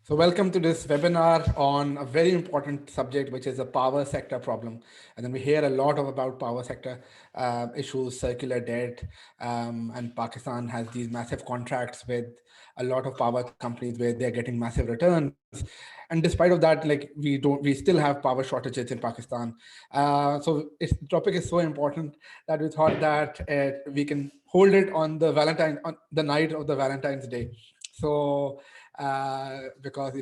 So welcome to this webinar on a very important subject, which is the power sector problem. And then we hear a lot about power sector issues, circular debt, and Pakistan has these massive contracts with a lot of power companies where they're getting massive returns. And despite of that, like we still have power shortages in Pakistan. The topic is so important that we thought that we can hold it on the night of the Valentine's Day. So because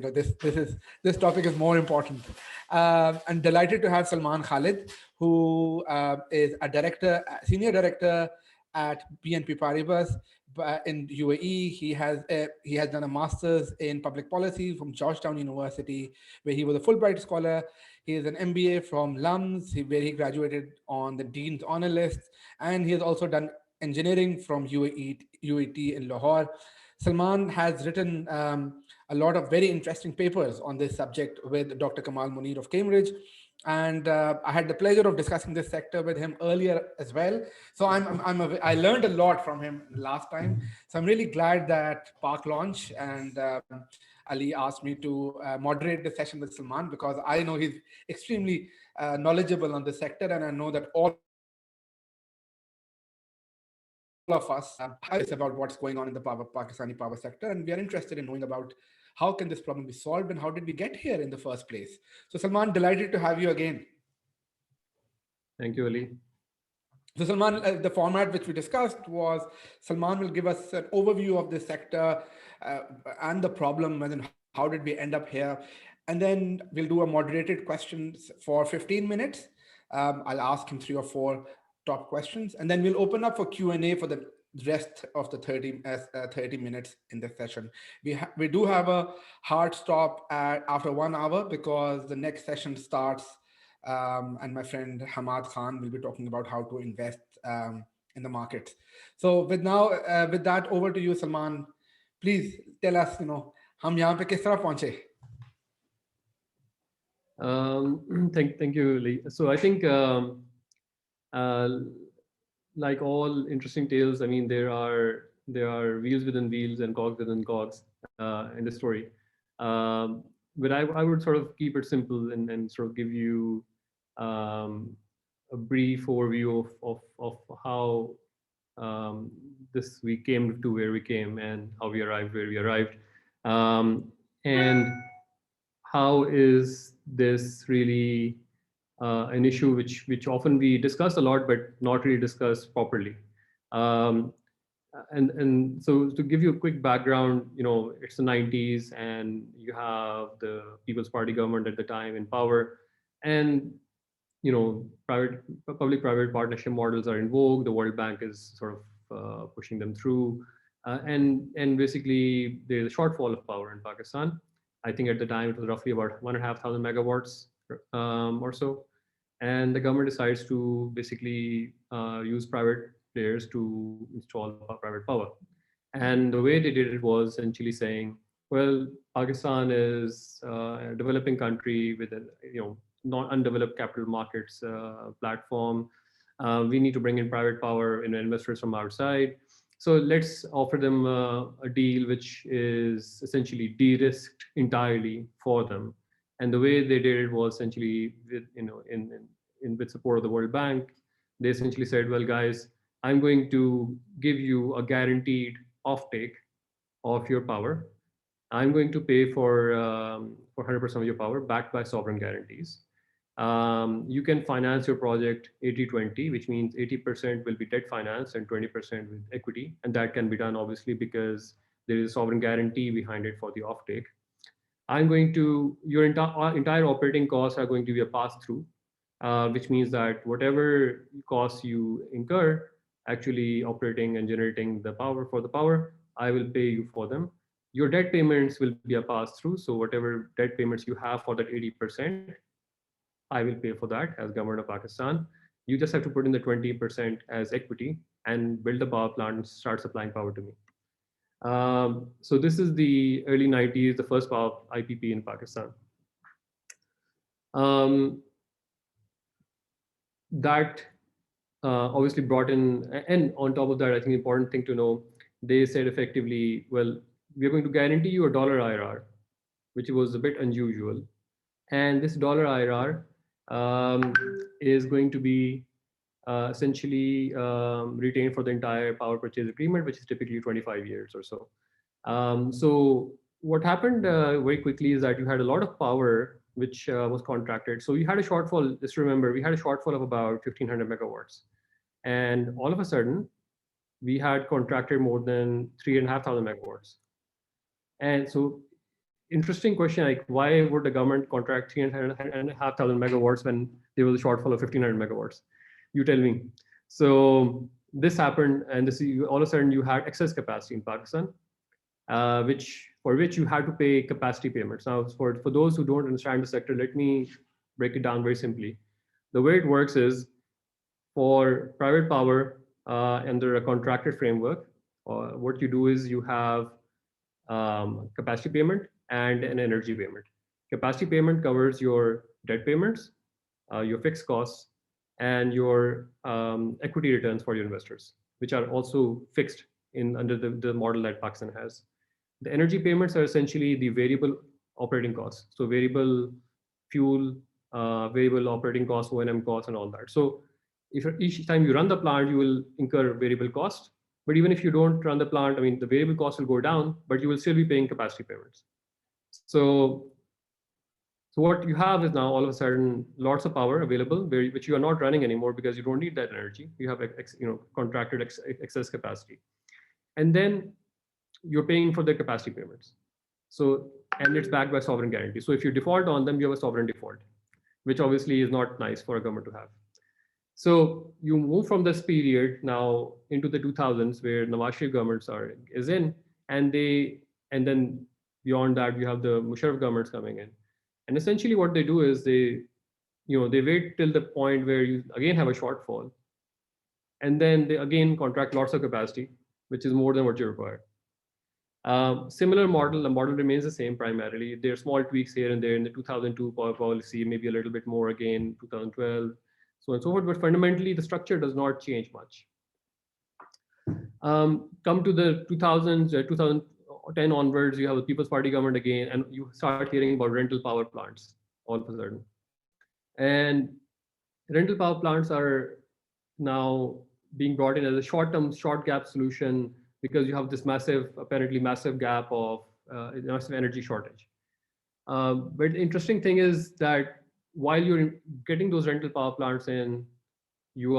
this topic is more important. I'm delighted to have Salman Khalid, who is a senior director at BNP Paribas in UAE. He has done a master's in public policy from Georgetown University, where he was a Fulbright Scholar. He has an MBA from LUMS, where he graduated on the Dean's Honor List, and he has also done engineering from UAT in Lahore. Salman has written a lot of very interesting papers on this subject with Dr. Kamal Munir of Cambridge. And I had the pleasure of discussing this sector with him earlier as well. So I learned a lot from him last time. So I'm really glad that Park Launch and Ali asked me to moderate the session with Salman, because I know he's extremely knowledgeable on the sector, and I know that all of us is about what's going on in the Pakistani power sector, and we are interested in knowing about how can this problem be solved and how did we get here in the first place. So Salman, delighted to have you again. Thank you, Ali. So Salman, the format which we discussed was Salman will give us an overview of this sector and the problem, and then how did we end up here, and then we'll do a moderated questions for 15 minutes. I'll ask him 3 or 4 top questions, and then we'll open up for Q&A for the rest of the 30 minutes in the session. We do have a hard stop after 1 hour, because the next session starts and my friend Hamad Khan will be talking about how to invest in the market. So with that, over to you, Salman. Please tell us, हम यहाँ पे किस तरह पहुँचे? Thank you, Lee. So I think, like all interesting tales, I mean, there are wheels within wheels and cogs within cogs in the story. But I would sort of keep it simple and sort of give you a brief overview of how we came to where we came and how we arrived where we arrived, and how is this really an issue which often we discuss a lot but not really discussed properly. And so to give you a quick background, it's the 90s and you have the People's Party government at the time in power, and public-private partnership models are in vogue. The World Bank is sort of pushing them through, and basically there's a shortfall of power in Pakistan. I think at the time it was roughly about 1,500 megawatts or so, and the government decides to basically use private players to install private power. And the way they did it was essentially saying, well, Pakistan is a developing country with a not undeveloped capital markets platform. We need to bring in private power and investors from outside. So let's offer them a deal which is essentially de-risked entirely for them. And the way they did it was essentially with support of the World Bank. They essentially said, well, guys, I'm going to give you a guaranteed offtake of your power. I'm going to pay for 100% of your power backed by sovereign guarantees. You can finance your project 80-20, which means 80% will be debt finance and 20% with equity. And that can be done obviously because there is a sovereign guarantee behind it for the offtake. Your entire operating costs are going to be a pass-through, which means that whatever costs you incur actually operating and generating the power for the power, I will pay you for them. Your debt payments will be a pass-through. So whatever debt payments you have for that 80%, I will pay for that as government of Pakistan. You just have to put in the 20% as equity and build a power plant and start supplying power to me. So this is the early 90s, the first power IPP in Pakistan. That obviously brought in, and on top of that, I think the important thing to know, they said effectively, well, we're going to guarantee you a dollar IRR, which was a bit unusual. And this dollar IRR is going to be essentially retained for the entire power purchase agreement, which is typically 25 years or so. So what happened very quickly is that you had a lot of power which was contracted. So you had a shortfall. Just remember, we had a shortfall of about 1,500 megawatts, and all of a sudden, we had contracted more than 3,500 megawatts. And so, interesting question, like why would the government contract 3,500 megawatts when there was a shortfall of 1,500 megawatts? You tell me. So this happened, and this all of a sudden you had excess capacity in Pakistan, for which you had to pay capacity payments. Now, for those who don't understand the sector, let me break it down very simply. The way it works is for private power under a contracted framework, what you do is you have capacity payment and an energy payment. Capacity payment covers your debt payments, your fixed costs, and your equity returns for your investors, which are also fixed under the model that Pakistan has. The energy payments are essentially the variable operating costs. So variable fuel, variable operating costs, O&M costs, and all that. So if each time you run the plant, you will incur variable cost. But even if you don't run the plant, I mean, the variable cost will go down, but you will still be paying capacity payments. So what you have is now all of a sudden lots of power available, which you are not running anymore because you don't need that energy. You have contracted excess capacity, and then you're paying for the capacity payments. So, and it's backed by sovereign guarantee. So if you default on them, you have a sovereign default, which obviously is not nice for a government to have. So you move from this period now into the 2000s where Nawaz Sharif governments is in, and then beyond that you have the Musharraf governments coming in, and essentially what they do is they wait till the point where you again have a shortfall, and then they again contract lots of capacity, which is more than what you require. Similar model, the model remains the same primarily. There are small tweaks here and there in the 2002 power policy, maybe a little bit more again, 2012, so on and so forth, but fundamentally the structure does not change much. Come to the 2000s, 2010 onwards, you have the People's Party government again, and you start hearing about rental power plants all of a sudden. And rental power plants are now being brought in as a short-term, short-gap solution because you have this apparently massive gap of massive energy shortage. But the interesting thing is that while you're getting those rental power plants in, you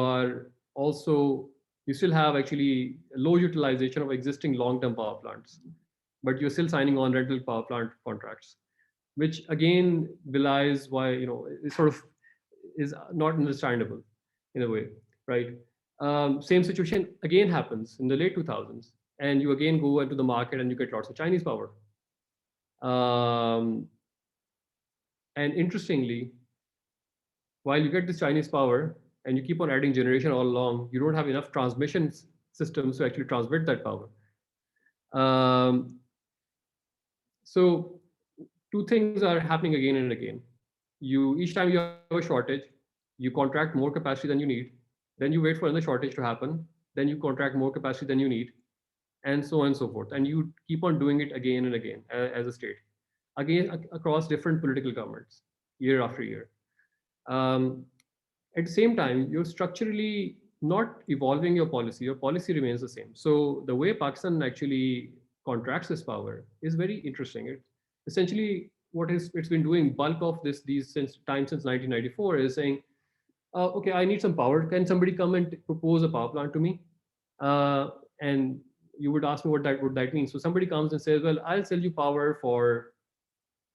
still have actually low utilization of existing long-term power plants, but you're still signing on rental power plant contracts, which again belies why, it sort of is not understandable in a way, right? Same situation again happens in the late 2000s, and you again go into the market and you get lots of Chinese power. And interestingly, while you get this Chinese power and you keep on adding generation all along, you don't have enough transmission systems to actually transmit that power. So two things are happening again and again. Each time you have a shortage, you contract more capacity than you need, then you wait for another shortage to happen, then you contract more capacity than you need, and so on and so forth. And you keep on doing it again and again as a state, again across different political governments, year after year. At the same time, you're structurally not evolving your policy remains the same. So the way Pakistan actually contracts this power is very interesting. It essentially it's been doing bulk of these since 1994 is saying, okay, I need some power. Can somebody come and propose a power plant to me? And you would ask me what that means. So somebody comes and says, well, I'll sell you power for,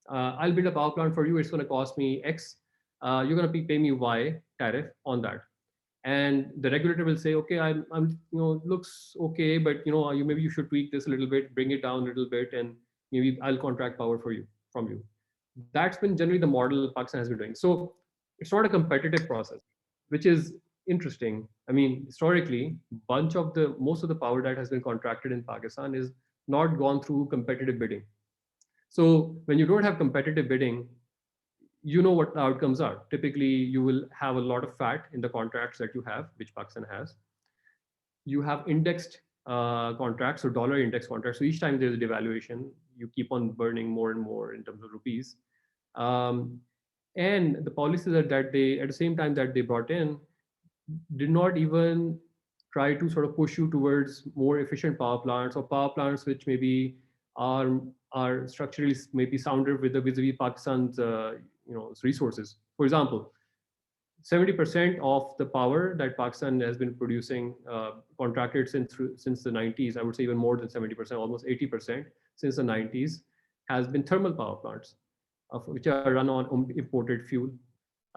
I'll build a power plant for you. It's going to cost me X. You're going to pay me Y tariff on that. And the regulator will say, okay, I'm looks okay, but maybe you should tweak this a little bit, bring it down a little bit, and maybe I'll contract power from you. That's been generally the model Pakistan has been doing. So it's not a competitive process, which is interesting. I mean, historically, most of the power that has been contracted in Pakistan is not gone through competitive bidding. So when you don't have competitive bidding, you know what the outcomes are. Typically, you will have a lot of fat in the contracts that you have, which Pakistan has. You have indexed contracts, so dollar index contracts. So each time there's a devaluation, you keep on burning more and more in terms of rupees. Um, and the policies that they, at the same time that they brought in, did not even try to sort of push you towards more efficient power plants, or power plants which maybe are are structurally maybe sounder with the vis-a-vis Pakistan's resources. For example, 70% of the power that Pakistan has been producing, contracted since the 90s, I would say even more than 70%, almost 80% since the 90s, has been thermal power plants, which are run on imported fuel,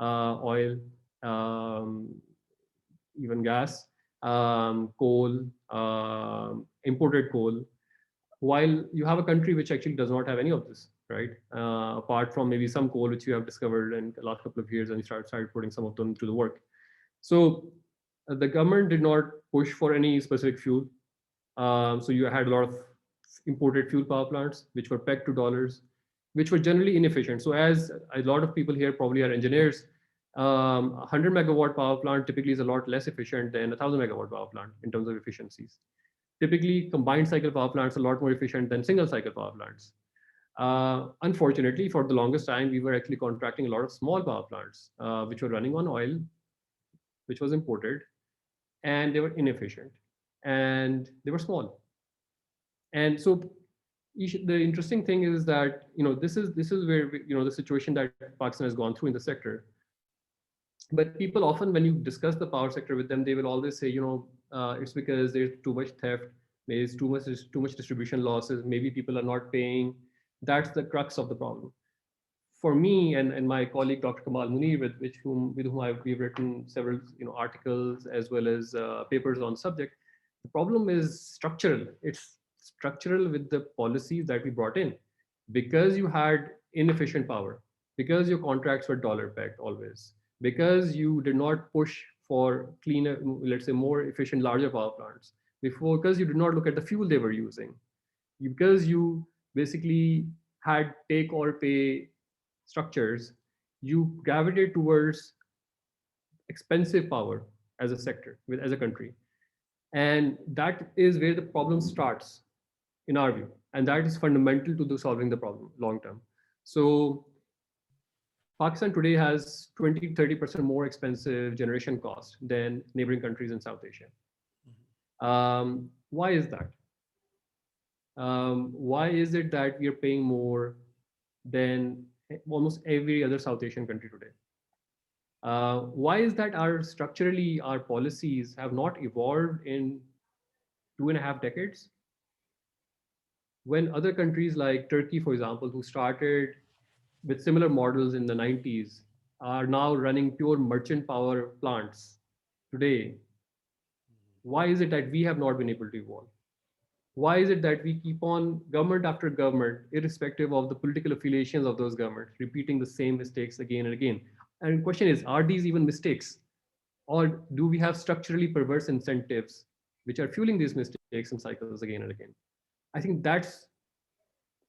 oil, um, even gas, coal, imported coal, while you have a country which actually does not have any of this, right? Apart from maybe some coal which you have discovered in the last couple of years, and you started putting some of them to the work. So the government did not push for any specific fuel. So you had a lot of imported fuel power plants which were pegged to dollars, which were generally inefficient. So as a lot of people here probably are engineers, 100 megawatt power plant typically is a lot less efficient than a 1000 megawatt power plant in terms of efficiencies. Typically, combined cycle power plants are a lot more efficient than single cycle power plants. Unfortunately, for the longest time, we were actually contracting a lot of small power plants, which were running on oil, which was imported, and they were inefficient, and they were small. And so the interesting thing is that this is where the situation that Pakistan has gone through in the sector. But people often, when you discuss the power sector with them, they will always say, it's because there's too much theft, there's too much distribution losses, maybe people are not paying. That's the crux of the problem. For me and my colleague Dr. Kamal Munir, with whom we've written several articles as well as papers on the subject, the problem is structural. It's structural with the policies that we brought in, because you had inefficient power, because your contracts were dollar pegged always, because you did not push for cleaner, let's say more efficient, larger power plants before, because you did not look at the fuel they were using, because you basically had take or pay structures, you gravitate towards expensive power as a sector, as a country. And that is where the problem starts, in our view. And that is fundamental to solving the problem long term. So Pakistan today has 20-30% more expensive generation cost than neighboring countries in South Asia. Why is that? Why is it that we are paying more than almost every other South Asian country today? Why is that structurally our policies have not evolved in 2.5 decades? When other countries like Turkey, for example, who started with similar models in the 90s, are now running pure merchant power plants today, why is it that we have not been able to evolve? Why is it that we keep on, government after government, irrespective of the political affiliations of those governments, repeating the same mistakes again and again? And the question is, are these even mistakes? Or do we have structurally perverse incentives which are fueling these mistakes and cycles again and again? I think that's,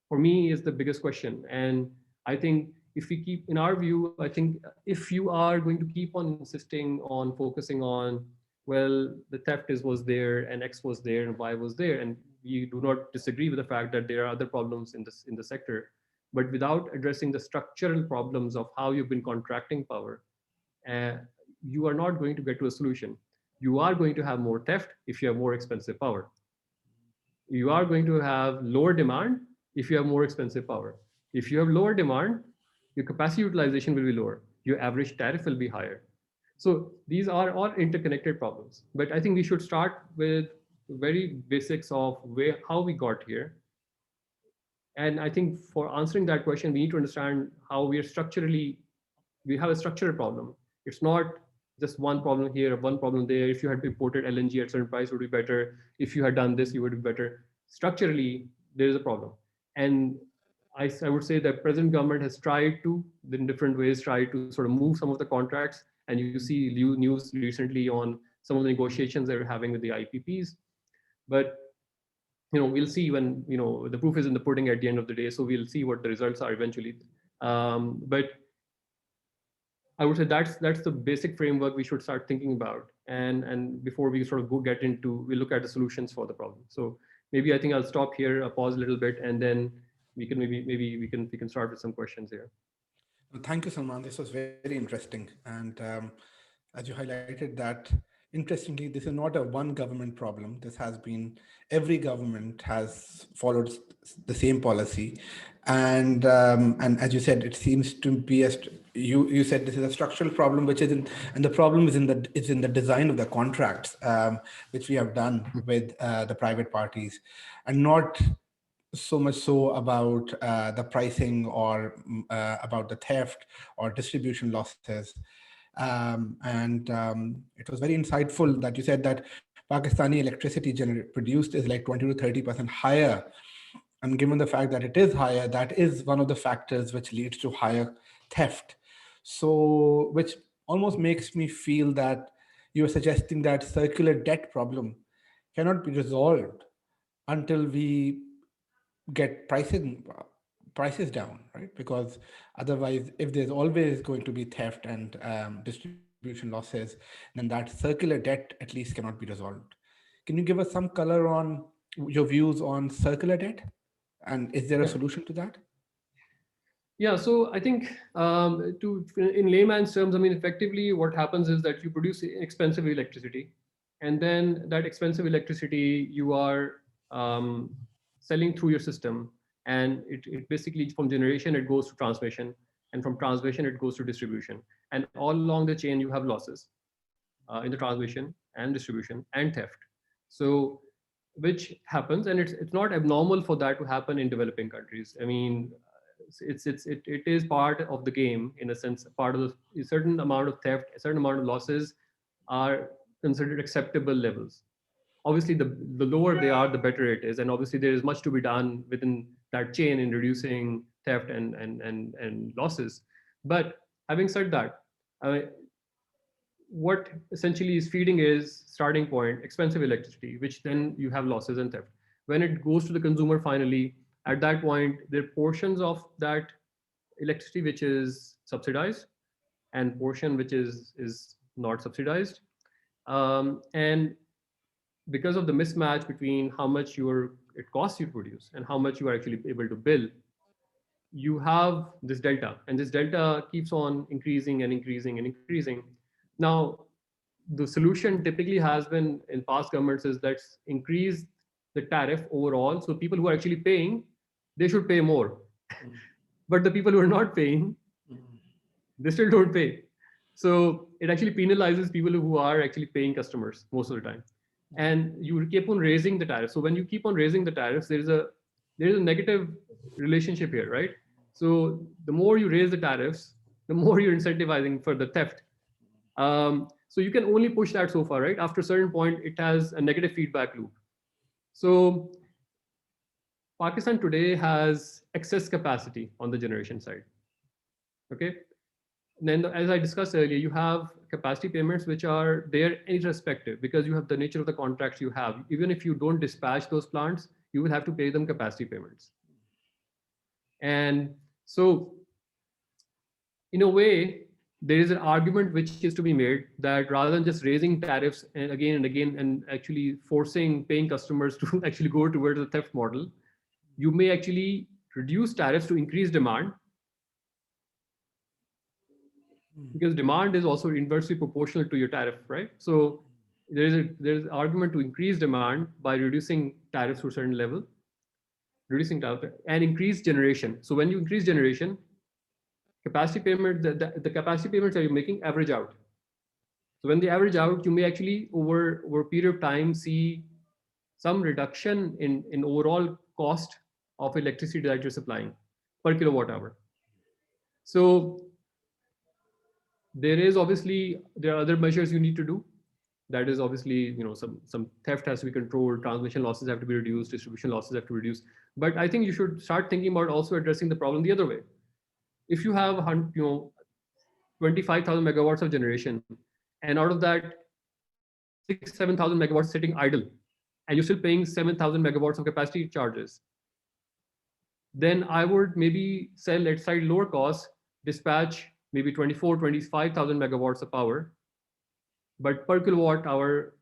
for me, is the biggest question. And I think if we keep, in our view, I think if you are going to keep on insisting on focusing on, well, the theft was there and X was there and Y was there, and we do not disagree with the fact that there are other problems in the sector, but without addressing the structural problems of how you've been contracting power, you are not going to get to a solution. You are going to have more theft if you have more expensive power. You are going to have lower demand if you have more expensive power. If you have lower demand, your capacity utilization will be lower. Your average tariff will be higher. So these are all interconnected problems. But I think we should start with very basics of how we got here. And I think for answering that question, we need to understand how we have a structural problem. It's not just one problem here, one problem there. If you had imported LNG at a certain price, it would be better. If you had done this, you would be better. Structurally, there is a problem. And I would say that present government has tried to, in different ways, try to sort of move some of the contracts. And you see news recently on some of the negotiations they're having with the IPPs. But we'll see when the proof is in the pudding at the end of the day. So we'll see what the results are eventually. But I would say that's the basic framework we should start thinking about. And before we sort of we look at the solutions for the problem. So maybe I think I'll stop here, pause a little bit, and then we can start with some questions here. Well, thank you, Salman. This was very interesting. And as you highlighted that, interestingly, this is not a one government problem. This has been, every government has followed the same policy. And as you said, it seems to be you said this is a structural problem, which is and the problem is in the design of the contracts, which we have done with the private parties, and not so much so about the pricing or about the theft or distribution losses. It was very insightful that you said that Pakistani electricity produced is like 20 to 30% higher. And given the fact that it is higher, that is one of the factors which leads to higher theft. So, which almost makes me feel that you are suggesting that circular debt problem cannot be resolved until we get prices down, right? Because otherwise, if there's always going to be theft and distribution losses, then that circular debt at least cannot be resolved. Can you give us some color on your views on circular debt, and is there a Yeah. solution to that? Yeah, so I think in layman's terms, I mean, effectively what happens is that you produce expensive electricity, and then that expensive electricity you are selling through your system, and it basically from generation it goes to transmission, and from transmission it goes to distribution, and all along the chain you have losses in the transmission and distribution and theft. So which happens, and it's not abnormal for that to happen in developing countries. I mean, it is part of the game in a sense. Part of a certain amount of theft, a certain amount of losses are considered acceptable levels. Obviously, the lower they are, the better it is, and obviously there is much to be done within that chain in reducing theft and losses. But having said that, what essentially is feeding is starting point expensive electricity, which then you have losses and theft. When it goes to the consumer finally, at that point there are portions of that electricity which is subsidized and portion which is not subsidized, and because of the mismatch between how much it costs you to produce and how much you are actually able to bill, you have this delta, and this delta keeps on increasing and increasing and increasing. Now, the solution typically has been in past governments is let's increase the tariff overall. So people who are actually paying, they should pay more. But the people who are not paying, they still don't pay. So it actually penalizes people who are actually paying customers most of the time. And you keep on raising the tariff. So when you keep on raising the tariffs, there is a negative relationship here, right? So the more you raise the tariffs, the more you're incentivizing for the theft. So you can only push that so far, right? After a certain point, it has a negative feedback loop. So Pakistan today has excess capacity on the generation side. Okay. And then, as I discussed earlier, you have capacity payments which are there irrespective because you have the nature of the contracts you have. Even if you don't dispatch those plants, you will have to pay them capacity payments. And so, in a way, there is an argument which is to be made that rather than just raising tariffs and again and actually forcing paying customers to actually go towards the theft model, you may actually reduce tariffs to increase demand, because demand is also inversely proportional to your tariff, right? So there's an argument to increase demand by reducing tariffs to a certain level, reducing tariff and increase generation. So when you increase generation, capacity payment, the capacity payments that you're making average out. So when they average out, you may actually over a period of time see some reduction in overall cost of electricity that you're supplying per kilowatt hour. So there are other measures you need to do. That is obviously, some theft has to be controlled, transmission losses have to be reduced, distribution losses have to be reduced. But I think you should start thinking about also addressing the problem the other way. If you have 25,000 megawatts of generation, and out of that 7,000 megawatts sitting idle, and you're still paying 7,000 megawatts of capacity charges, then I would maybe sell at side lower cost, dispatch maybe 25,000 megawatts of power, but per kilowatt hour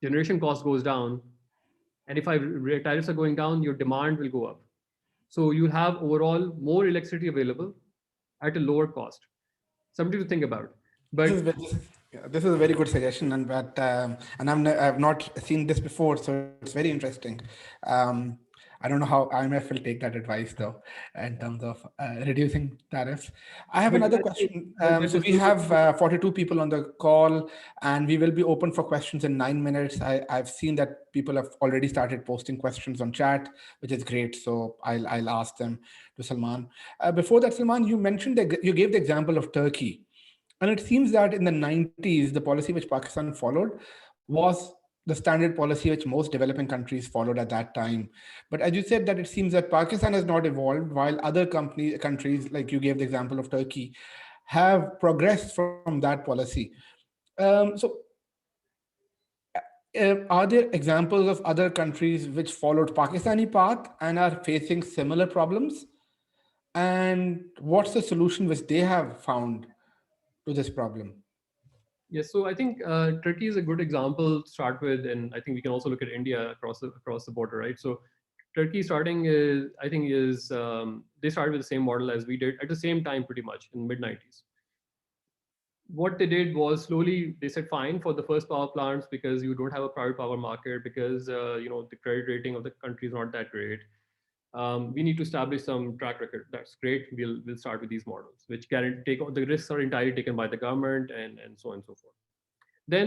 generation cost goes down. And if tariffs are going down, your demand will go up. So you have overall more electricity available at a lower cost. Something to think about. This is But yeah, this is a very good suggestion, and I've not seen this before, so it's very interesting. Um, I don't know how IMF will take that advice though, in terms of reducing tariffs. I have another I think question. that So is we still have 42 people on the call, and we will be open for questions in 9 minutes. I've seen that people have already started posting questions on chat, which is great. So I'll ask them to Salman. Before that, Salman, you mentioned that you gave the example of Turkey. And it seems that in the 90s, the policy which Pakistan followed was the standard policy which most developing countries followed at that time. But as you said, that it seems that Pakistan has not evolved, while other countries, like you gave the example of Turkey, have progressed from that policy. So, are there examples of other countries which followed Pakistani path and are facing similar problems? And what's the solution which they have found to this problem? yes. So I think Turkey is a good example to start with, and I think we can also look at India across the border, right? So Turkey starting is, I think, is they started with the same model as we did at the same time, pretty much in mid 90s. What they did was slowly they said fine for the first power plants because you don't have a private power market, because the credit rating of the country is not that great. We need to establish some track record. That's great. We'll start with these models, which guarantee the risks are entirely taken by the government, and so on and so forth. Then,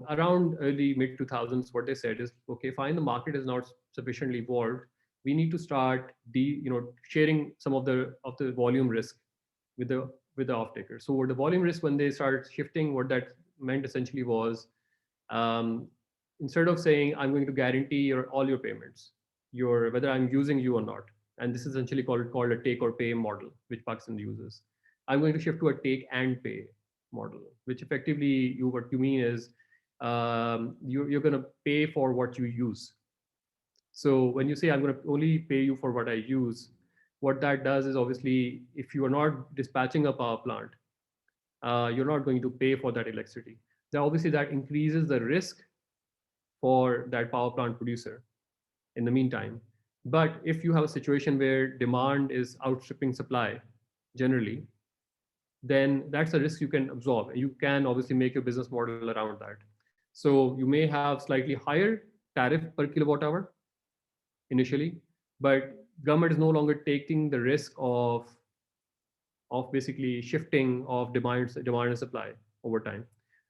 around early mid 2000s, what they said is, okay, fine, the market is not sufficiently evolved. We need to start sharing some of the volume risk with the off taker. So the volume risk, when they started shifting, what that meant essentially was, um, instead of saying I'm going to guarantee all your payments, whether I'm using you or not, and this is essentially called a take or pay model, which Pakistan uses. I'm going to shift to a take and pay model, which effectively what you mean is, you're going to pay for what you use. So when you say I'm going to only pay you for what I use, what that does is, obviously, if you are not dispatching a power plant, you're not going to pay for that electricity. Now, obviously, that increases the risk for that power plant producer in the meantime. But if you have a situation where demand is outstripping supply generally, then that's a risk you can absorb. You can obviously make your business model around that. So you may have slightly higher tariff per kilowatt hour initially, but government is no longer taking the risk of basically shifting of demand and supply over time.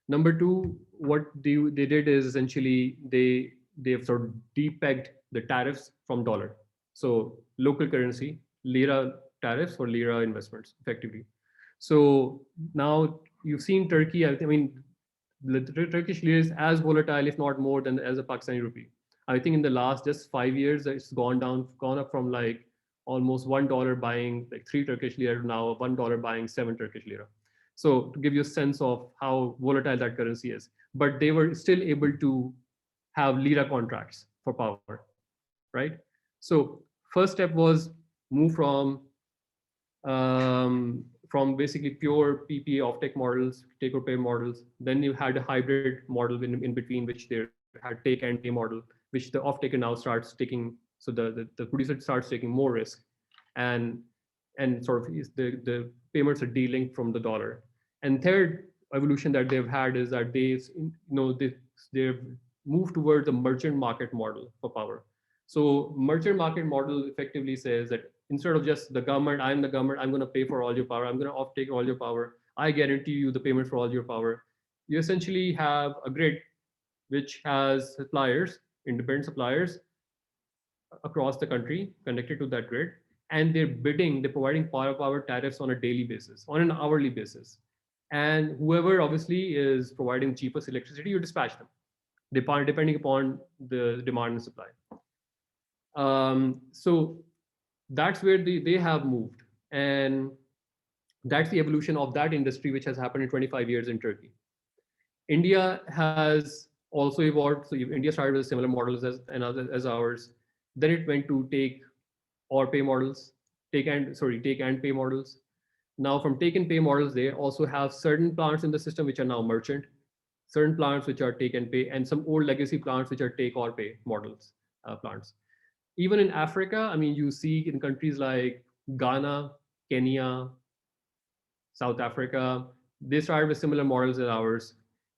Number two, what they did is essentially they've sort of depegged the tariffs from dollar. So local currency, lira tariffs for lira investments, effectively. So now you've seen Turkey. I mean, the Turkish lira is as volatile, if not more, than as a Pakistani rupee. I think in the last just 5 years, it's gone up from like almost $1 buying like 3 Turkish lira to now $1 buying 7 Turkish lira. So to give you a sense of how volatile that currency is, but they were still able to have lira contracts for power, right? So first step was move from basically pure PPA offtake models, take or pay models. Then you had a hybrid model in between, which they had take and pay model, which the off-taker now starts taking. So the producer starts taking more risk, and sort of the payments are de-linked from the dollar. And third evolution that they've had is that they've moved towards a merchant market model for power. So merchant market model effectively says that instead of just I'm the government, I'm going to pay for all your power, I'm going to off-take all your power, I guarantee you the payment for all your power. You essentially have a grid which has suppliers, independent suppliers across the country connected to that grid, and they're providing power tariffs on a daily basis, on an hourly basis. And whoever obviously is providing cheapest electricity, you dispatch them, depending upon the demand and supply. So that's where they have moved. And that's the evolution of that industry, which has happened in 25 years in Turkey. India has also evolved. So India started with similar models as ours. Then it went to take or pay models, take and pay models. Now from take and pay models, they also have certain plants in the system which are now merchant, certain plants which are take and pay, and some old legacy plants which are take or pay models plants. Even in Africa, I mean, you see in countries like Ghana, Kenya, South Africa, they started with similar models as ours.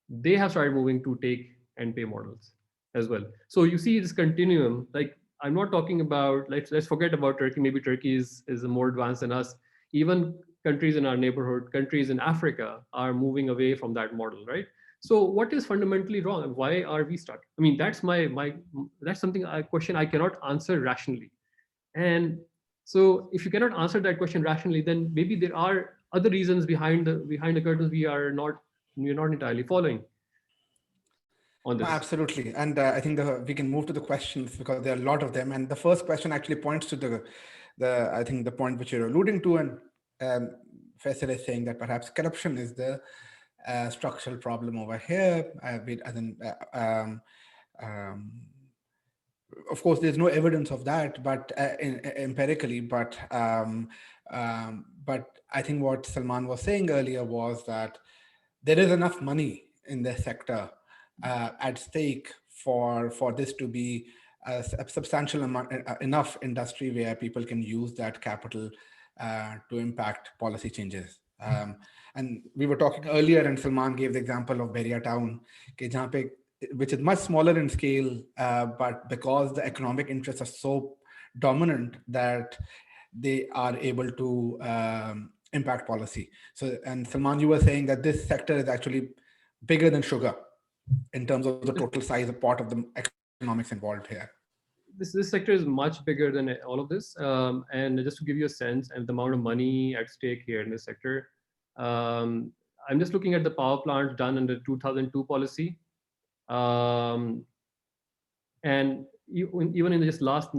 They have started moving to take and pay models as well. So you see this continuum. Like, I'm not talking about, let's forget about Turkey. Maybe Turkey is more advanced than us. Even countries in our neighborhood, countries in Africa are moving away from that model, right? So what is fundamentally wrong and why are we stuck? I mean, that's something a question I cannot answer rationally. And so if you cannot answer that question rationally, then maybe there are other reasons behind the curtains we're not entirely following on No, this. absolutely. And I think we can move to the questions because there are a lot of them. And the first question actually points to the I think the point which you're alluding to. And um, Faisal is saying that perhaps corruption is the structural problem over here. As in, um, of course, there's no evidence of that, but empirically. But I think what Salman was saying earlier was that there is enough money in the sector at stake for this to be a substantial amount enough industry where people can use that capital to impact policy changes. And we were talking earlier, and Salman gave the example of Beria Town, कि जहाँ पे, which is much smaller in scale, but because the economic interests are so dominant that they are able to impact policy. So, and Salman, you were saying that this sector is actually bigger than sugar in terms of the total size of part of the economics involved here. This sector is much bigger than all of this. And just to give you a sense and the amount of money at stake here in this sector, um, I'm just looking at the power plants done under 2002 policy. Um, and even in just last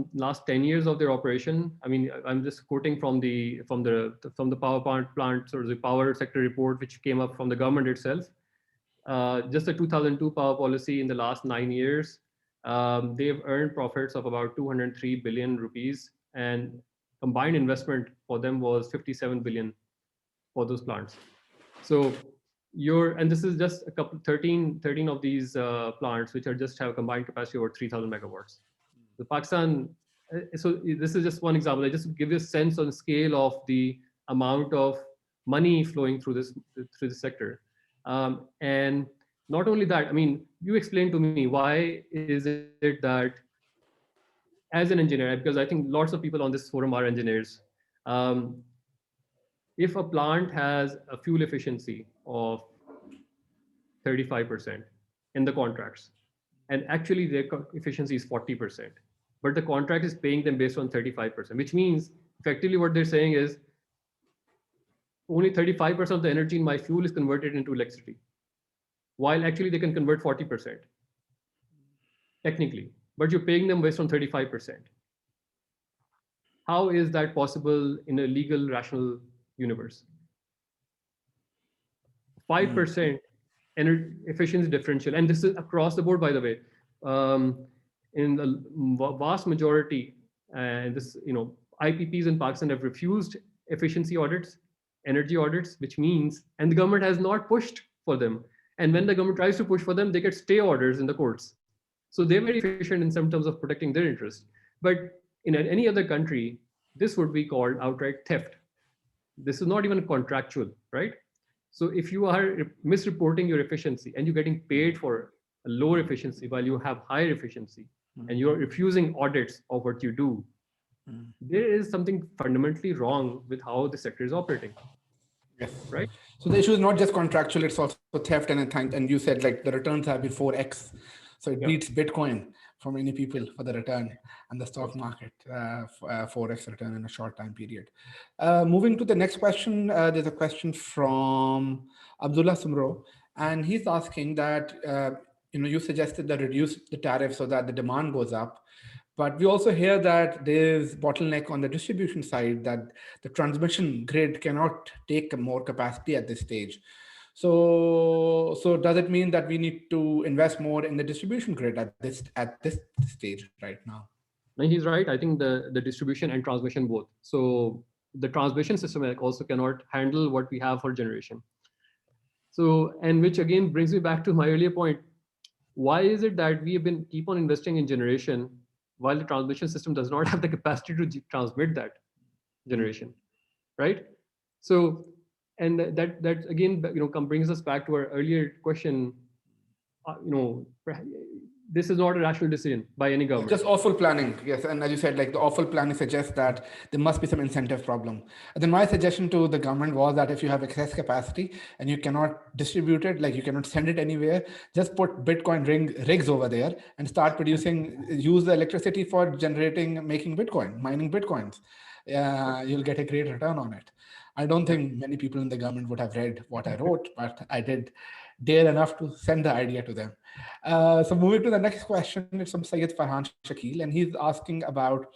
10 years of their operation, I mean, I'm just quoting from the power plant or the power sector report which came up from the government itself. Just the 2002 power policy in the last 9 years, they've earned profits of about 203 billion rupees, and combined investment for them was 57 billion for those plants. So and this is just a couple 13 of these plants which are just have a combined capacity over 3,000 megawatts. The Pakistan, so this is just one example. I just give you a sense on the scale of the amount of money flowing through this sector. And not only that, I mean, you explain to me why is it that as an engineer, because I think lots of people on this forum are engineers, um, if a plant has a fuel efficiency of 35% in the contracts, and actually their efficiency is 40%, but the contract is paying them based on 35%, which means effectively what they're saying is only 35% of the energy in my fuel is converted into electricity, while actually they can convert 40% technically, but you're paying them based on 35%. How is that possible in a legal, rational universe? 5% energy efficiency differential, and this is across the board, by the way. In the vast majority, and this, IPPs in Pakistan have refused efficiency audits, energy audits, which means, and the government has not pushed for them. And when the government tries to push for them, they get stay orders in the courts. So they're very efficient in some terms of protecting their interest. But in any other country, this would be called outright theft. This is not even contractual, right? So if you are misreporting your efficiency and you're getting paid for a lower efficiency while you have higher efficiency, and you're refusing audits of what you do, there is something fundamentally wrong with how the sector is operating. Yes. Right. So the issue is not just contractual; it's also theft. And you said like the returns have been 4x, so it beats Bitcoin for many people for the return, and the stock market 4x return in a short time period. Moving to the next question, there's a question from Abdullah Sumro, and he's asking that you suggested that reduce the tariff so that the demand goes up. But we also hear that there's bottleneck on the distribution side, that the transmission grid cannot take more capacity at this stage. So does it mean that we need to invest more in the distribution grid at this stage right now? And he's right. I think the distribution and transmission both. So the transmission system also cannot handle what we have for generation. So, and which again brings me back to my earlier point. Why is it that we have keep on investing in generation while the transmission system does not have the capacity to transmit that generation, right? So, and that again, brings us back to our earlier question. This is not a rational decision by any government. Just awful planning, yes. And as you said, like the awful planning suggests that there must be some incentive problem. And then my suggestion to the government was that if you have excess capacity and you cannot distribute it, like you cannot send it anywhere, just put Bitcoin rigs over there and start producing, use the electricity for making Bitcoin, mining Bitcoins. You'll get a great return on it. I don't think many people in the government would have read what I wrote, but I did dare enough to send the idea to them. So moving to the next question, it's from Syed Farhan Shakil, and he's asking about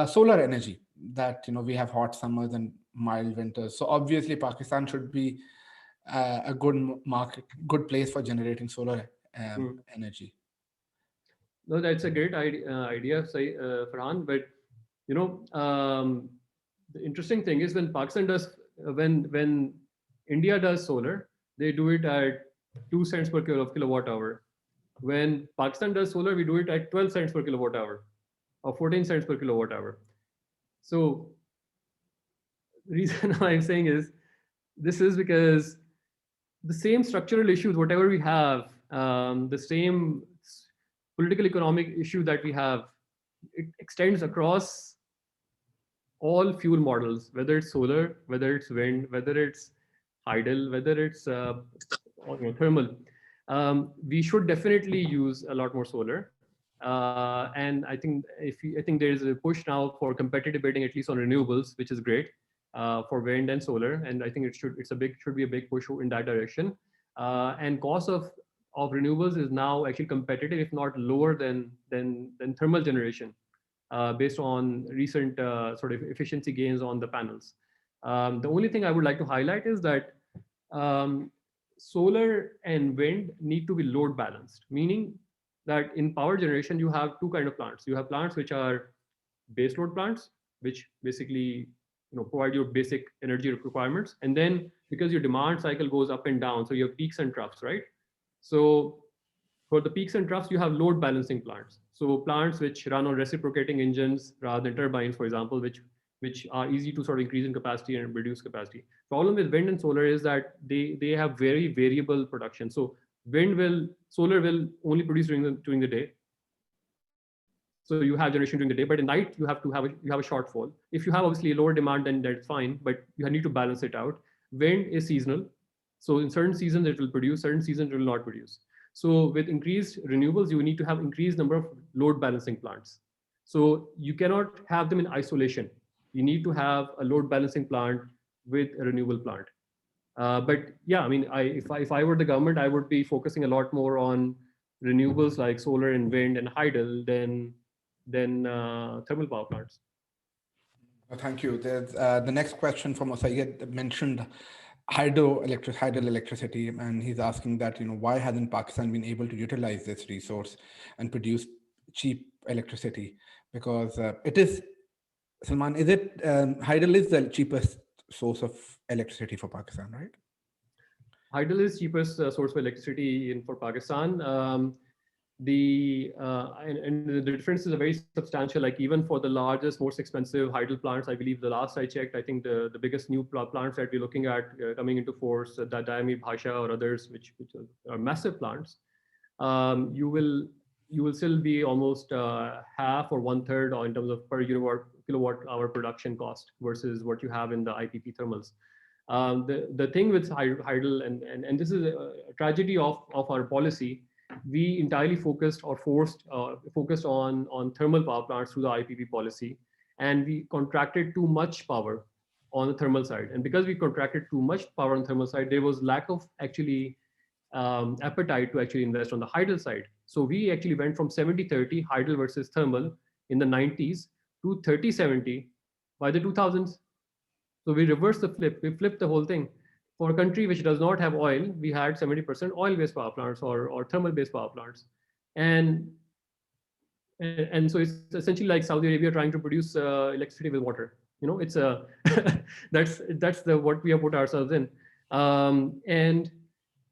solar energy. That we have hot summers and mild winters. So obviously, Pakistan should be a good place for generating solar energy. No, that's a great idea, Farhan. But the interesting thing is when India does solar, they do it at 2 cents per kilowatt hour. When Pakistan does solar, we do it at 12 cents per kilowatt hour or 14 cents per kilowatt hour. So the reason why I'm saying this is because the same structural issues, whatever we have, the same political economic issue that we have, it extends across all fuel models, whether it's solar, whether it's wind, whether it's tidal, whether it's thermal. We should definitely use a lot more solar. And I think there is a push now for competitive bidding, at least on renewables, which is great for wind and solar. And I think should be a big push in that direction. And cost of renewables is now actually competitive, if not lower than thermal generation, based on recent sort of efficiency gains on the panels. The only thing I would like to highlight is that solar and wind need to be load balanced, meaning that in power generation, you have two kinds of plants. You have plants which are base load plants, which basically provide your basic energy requirements. And then because your demand cycle goes up and down, so you have peaks and troughs, right? So for the peaks and troughs, you have load balancing plants. So plants which run on reciprocating engines rather than turbines, for example, which are easy to sort of increase in capacity and reduce capacity. Problem with wind and solar is that they have very variable production. So solar will only produce during the day. So you have generation during the day, but at night you have a shortfall. If you have obviously a lower demand, then that's fine, but you need to balance it out. Wind is seasonal. So in certain seasons it will produce, certain seasons it will not produce. So with increased renewables, you need to have increased number of load balancing plants. So you cannot have them in isolation. You need to have a load balancing plant with a renewable plant. But yeah, I mean, if I were the government, I would be focusing a lot more on renewables like solar and wind and tidal than thermal power plants. Thank you. There's the next question from Syed mentioned hydro electricity, and he's asking that why hasn't Pakistan been able to utilize this resource and produce cheap electricity? Because it is, Salman, is it hydro is the cheapest source of electricity for Pakistan, right? Hydro is cheapest source of electricity for Pakistan. And the difference is very substantial. Like even for the largest, most expensive hydro plants, I believe the last I checked, I think the biggest new plants that we're looking at coming into force, the Dayami Bhasha or others, which are massive plants, you will still be almost half or 1/3 in terms of per kilowatt hour production cost versus what you have in the IPP thermals. The thing with hydro, and this is a tragedy of our policy, we entirely focused on thermal power plants through the IPP policy, and we contracted too much power on the thermal side. And because we contracted too much power on the thermal side, there was lack of actually appetite to actually invest on the hydro side. So we actually went from 70-30 hydro versus thermal in the 90s to 30-70 by the 2000s. So we reversed the flip. We flipped the whole thing. For a country which does not have oil, we had 70% oil-based power plants or thermal-based power plants. And so it's essentially like Saudi Arabia trying to produce electricity with water. It's that's what we have put ourselves in. And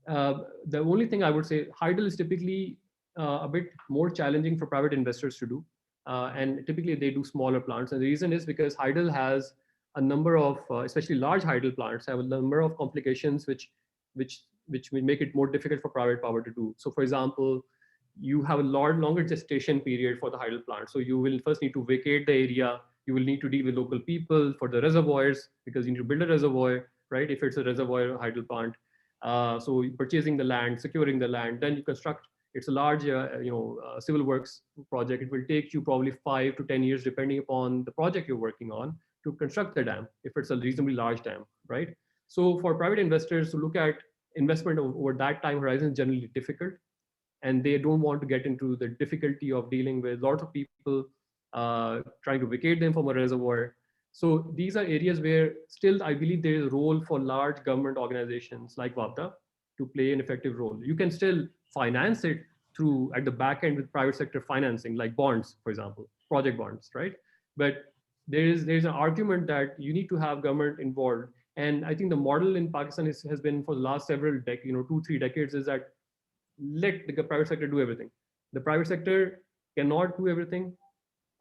the only thing I would say, hydro is typically a bit more challenging for private investors to do. and typically they do smaller plants. And the reason is because hydel has a number of, especially large hydel plants, have a number of complications which will make it more difficult for private power to do. So, for example, you have a longer gestation period for the hydel plant. So you will first need to vacate the area. You will need to deal with local people for the reservoirs because you need to build a reservoir, right? If it's a reservoir hydel plant. So purchasing the land, securing the land, then you construct. It's a large, civil works project. It will take you probably 5 to 10 years, depending upon the project you're working on, to construct the dam, if it's a reasonably large dam, right? So for private investors to look at investment over that time horizon is generally difficult, and they don't want to get into the difficulty of dealing with lots of people trying to vacate them from a reservoir. So these are areas where still I believe there is a role for large government organizations like WAPDA to play an effective role. You can still finance it through at the back end with private sector financing, like bonds, for example, project bonds, right? But there's an argument that you need to have government involved. And I think the model in Pakistan has been for the last several decades, 2-3 decades, is that let the private sector do everything. The private sector cannot do everything.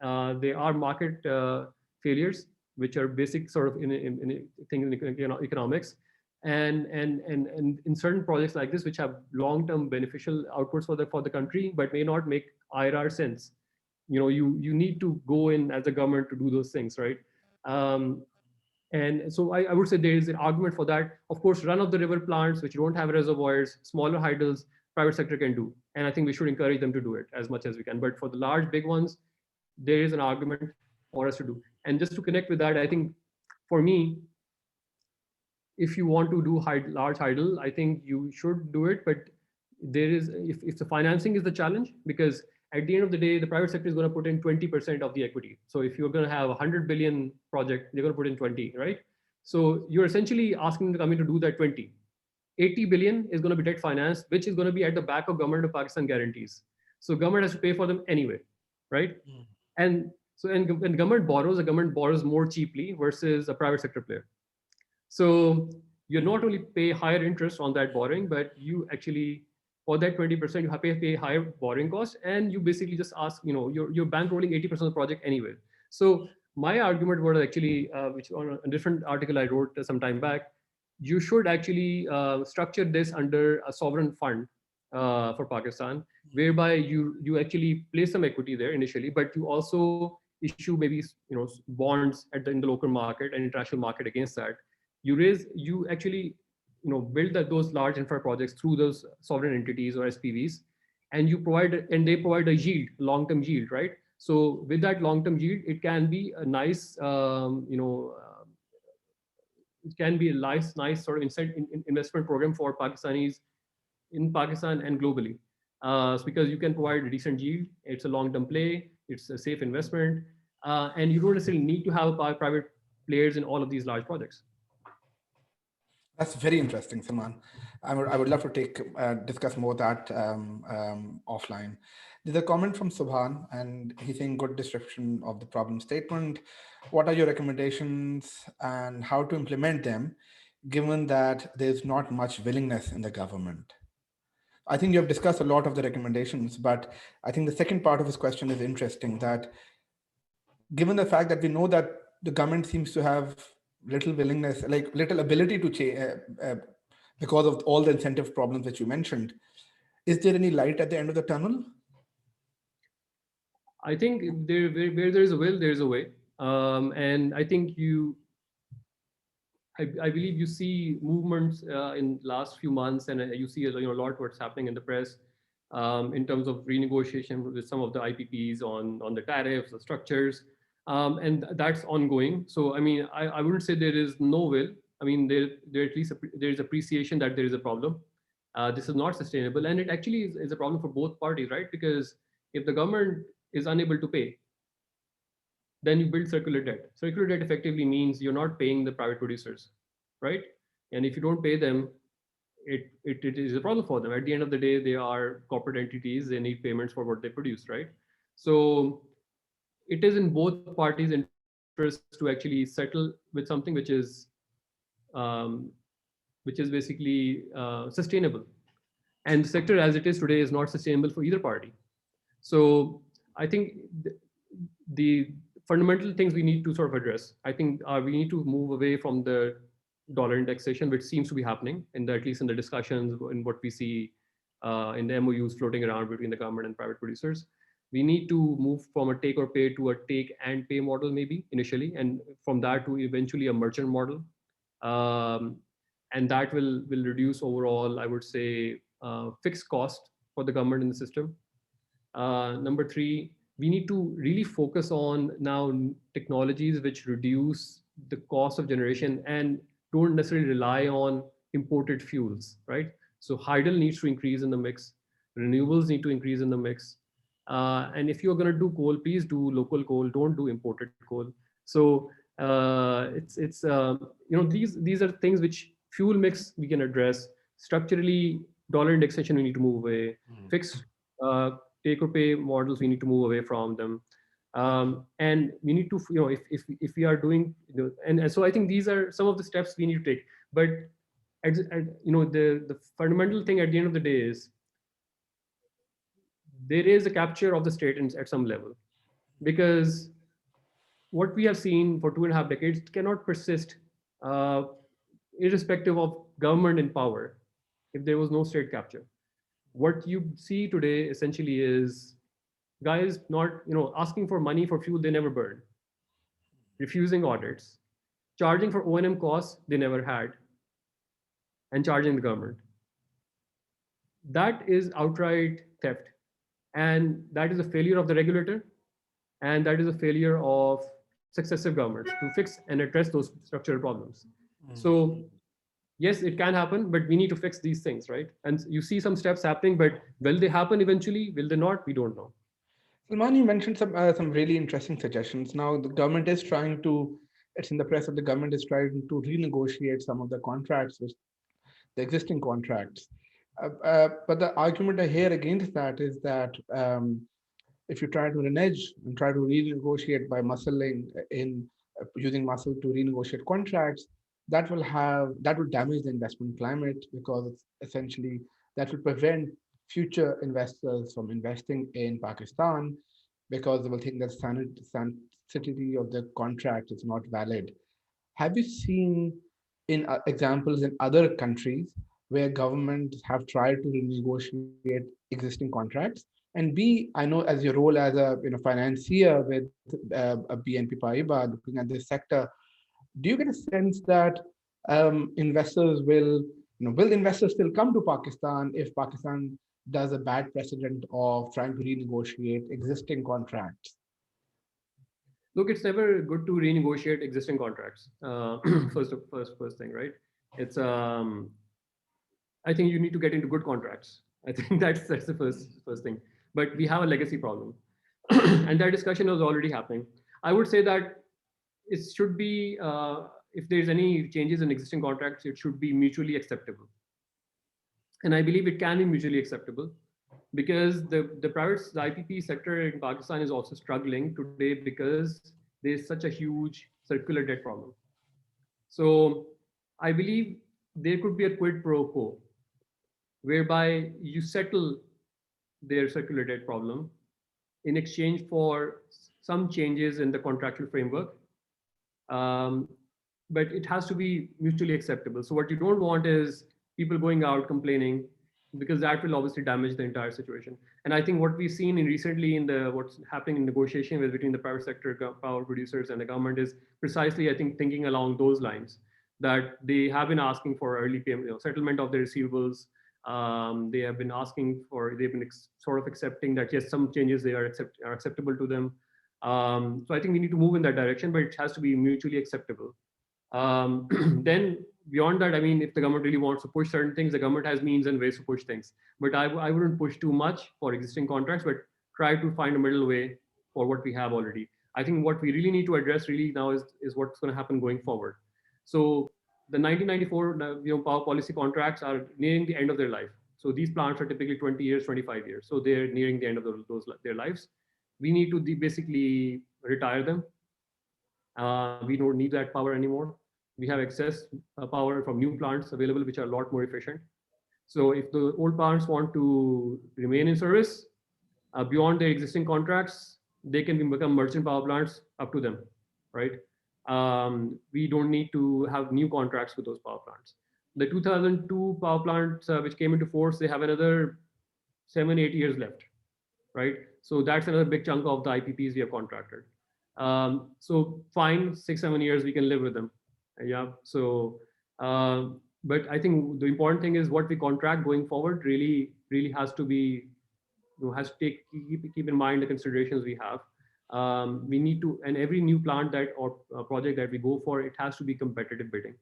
They are market failures, which are basic sort of in things in economics. And in certain projects like this, which have long-term beneficial outputs for the country, but may not make IRR sense. You need to go in as a government to do those things, right? And so I would say there is an argument for that. Of course, run-of-the-river plants, which don't have reservoirs, smaller hydels, private sector can do. And I think we should encourage them to do it as much as we can. But for the large, big ones, there is an argument for us to do. And just to connect with that, I think for me, if you want to do large hydel, I think you should do it. But there is, if the financing is the challenge, because at the end of the day, the private sector is going to put in 20% of the equity. So if you're going to have a 100 billion project, they're going to put in 20, right? So you're essentially asking the company to do that 20. 80 billion is going to be debt financed, which is going to be at the back of government of Pakistan guarantees. So government has to pay for them anyway, right? And so when government borrows, the government borrows more cheaply versus a private sector player. So you not only pay higher interest on that borrowing, but you actually, for that 20%, you have to pay higher borrowing costs, and you basically just ask, you're bankrolling 80% of the project anyway. So my argument was actually, which on a different article I wrote some time back, you should actually structure this under a sovereign fund for Pakistan, whereby you actually place some equity there initially, but you also issue maybe bonds in the local market and international market against that. You actually build those large infra projects through those sovereign entities or SPVs, and they provide a yield, long-term yield, right? So with that long-term yield, it can be a nice, it can be a nice sort of investment program for Pakistanis in Pakistan and globally. Because you can provide a decent yield, it's a long-term play, it's a safe investment, and you don't necessarily need to have private players in all of these large projects. That's very interesting, Salman. I would love to discuss more that offline. There's a comment from Subhan, and he's saying good description of the problem statement. What are your recommendations and how to implement them, given that there's not much willingness in the government? I think you have discussed a lot of the recommendations, but I think the second part of his question is interesting, that given the fact that we know that the government seems to have little willingness, like little ability to change because of all the incentive problems that you mentioned, is there any light at the end of the tunnel? I think where there is a will, there is a way. And I think I believe you see movements in last few months, and you see a lot what's happening in the press in terms of renegotiation with some of the IPPs on the tariffs, the structures, and that's ongoing. So I mean, I wouldn't say there is no will. I mean, there at least there is appreciation that there is a problem. This is not sustainable, and it actually is a problem for both parties, right? Because if the government is unable to pay, then you build circular debt. Circular debt effectively means you're not paying the private producers, right? And if you don't pay them, it is a problem for them. At the end of the day, they are corporate entities. They need payments for what they produce, right? So it is in both parties' interest to actually settle with something which is basically sustainable. And the sector as it is today is not sustainable for either party. So I think the fundamental things we need to sort of address. I think we need to move away from the dollar indexation, which seems to be happening, at least in the discussions and what we see in the MOUs floating around between the government and private producers. We need to move from a take or pay to a take and pay model, maybe initially, and from that to eventually a merchant model. Um, and that will reduce overall, I would say, fixed cost for the government in the system. Number three, we need to really focus on now technologies which reduce the cost of generation and don't necessarily rely on imported fuels, right? So hydel needs to increase in the mix, renewables need to increase in the mix. And if you're going to do coal, please do local coal, don't do imported coal. So these are things which fuel mix we can address. Structurally, dollar indexation we need to move away. Fixed take or pay models, we need to move away from them. And we need to, if we are doing, and so I think these are some of the steps we need to take. But the fundamental thing at the end of the day is there is a capture of the state at some level, because what we have seen for 2.5 decades cannot persist, uh, irrespective of government in power, if there was no state capture. What you see today essentially is guys not asking for money for fuel they never burned, refusing audits, charging for O&M costs they never had, and charging the government. That is outright theft, and that is a failure of the regulator, and that is a failure of successive governments to fix and address those structural problems. So yes, it can happen, but we need to fix these things, right? And you see some steps happening, but will they happen eventually? Will they not? We don't know. Salman, you mentioned some really interesting suggestions. Now, the government is trying to, it's in the press that the government is trying to renegotiate some of the contracts, with the existing contracts. But the argument I hear against that is that if you try to renege and try to renegotiate by muscling in using muscle to renegotiate contracts, that will damage the investment climate, because it's essentially that will prevent future investors from investing in Pakistan, because they will think that sanctity of the contract is not valid. Have you seen in examples in other countries where governments have tried to renegotiate existing contracts? And B, I know as your role as a financier with a BNP Paribas looking at this sector, do you get a sense that investors will investors still come to Pakistan if Pakistan does a bad precedent of trying to renegotiate existing contracts? Look, it's never good to renegotiate existing contracts. First thing, right? It's I think you need to get into good contracts. I think that's the first thing. But we have a legacy problem, and that discussion was already happening. I would say that it should be, if there's any changes in existing contracts, it should be mutually acceptable. And I believe it can be mutually acceptable, because the private the IPP sector in Pakistan is also struggling today because there's such a huge circular debt problem. So I believe there could be a quid pro quo whereby you settle their circular debt problem in exchange for some changes in the contractual framework. Um, but it has to be mutually acceptable. So what you don't want is people going out complaining, because that will obviously damage the entire situation. And I think what we've seen in recently in what's happening in negotiation between the private sector power producers and the government is precisely, I think, thinking along those lines, that they have been asking for early payment, settlement of their receivables. They have been asking for, they've been sort of accepting that yes, some changes they are acceptable to them. So I think we need to move in that direction, but it has to be mutually acceptable. Then beyond that, I mean, if the government really wants to push certain things, the government has means and ways to push things. But I wouldn't push too much for existing contracts, but try to find a middle way for what we have already. I think what we really need to address really now is what's going to happen going forward. So the 1994 power policy contracts are nearing the end of their life. So these plants are typically 20 years, 25 years. So they're nearing the end of their lives. We need to basically retire them. We don't need that power anymore. We have excess power from new plants available, which are a lot more efficient. So if the old plants want to remain in service beyond their existing contracts, they can become merchant power plants, up to them, right? We don't need to have new contracts with those power plants. The 2002 power plants, which came into force, they have another 7, 8 years left, right? So that's another big chunk of the IPPs we have contracted. So fine, 6, 7 years we can live with them. Yeah. So, but I think the important thing is what we contract going forward really has to be, has to keep in mind the considerations we have. We need to, and every new plant that or project that we go for, it has to be competitive bidding.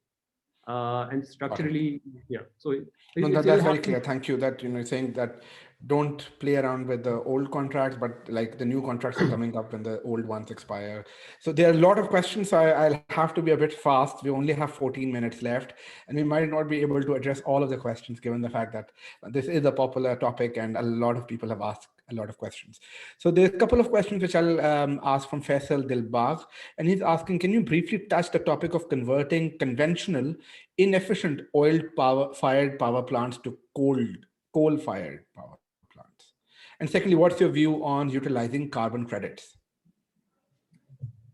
And Got it. structurally, yeah. So No, it'll that's very happen. clear. Thank you. That saying that don't play around with the old contracts, but like the new contracts are coming up when the old ones expire. So there are a lot of questions. So I'll have to be a bit fast. We only have 14 minutes left, and we might not be able to address all of the questions given the fact that this is a popular topic and a lot of people have asked a lot of questions. So there's a couple of questions which I'll ask from Faisal Dilbagh, and he's asking, can you briefly touch the topic of converting conventional inefficient oil-fired power plants to coal-fired power plants? And secondly, what's your view on utilizing carbon credits?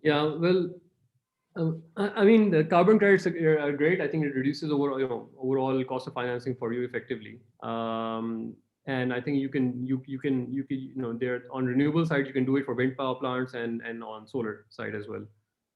Yeah, well, I mean, the carbon credits are great. I think it reduces overall cost of financing for you effectively. And I think there on renewable side you can do it for wind power plants and on solar side as well.